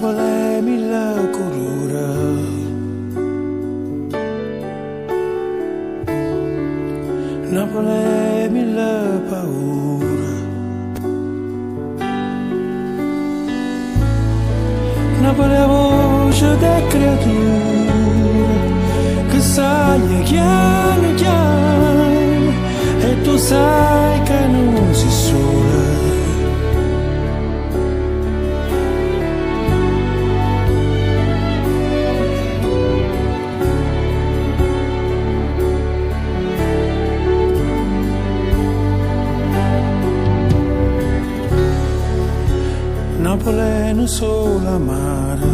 Napoli mille colore, Napoli mille paure, Napoli è voce delle creature che sai chiaro chiaro e tu sai che non si sola. Napoli è un solo amare,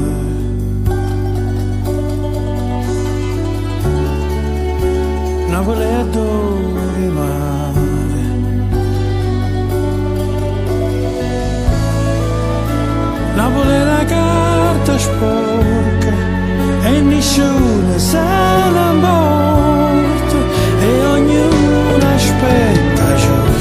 Napoli è dove mare, Napoli è una carta sporca e nessuno se ne importa e ognuno aspetta giorni.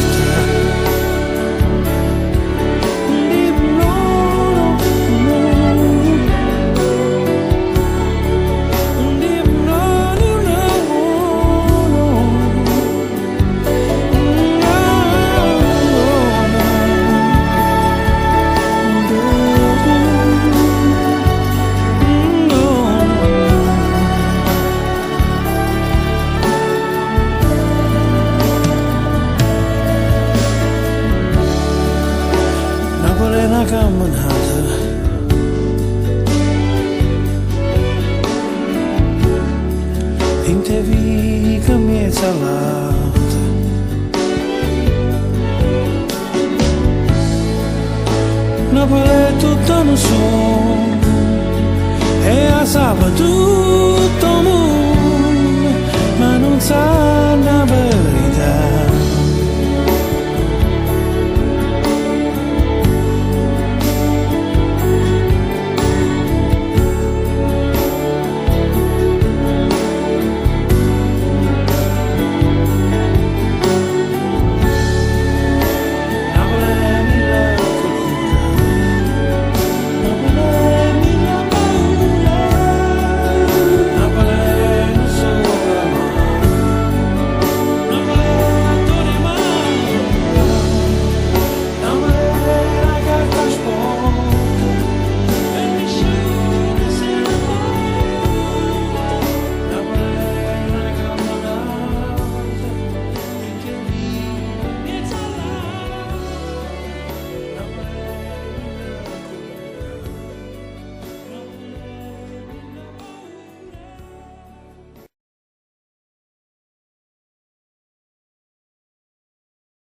Una camminata in te vita mia salata, Napoli è tutto un sogno e a sabato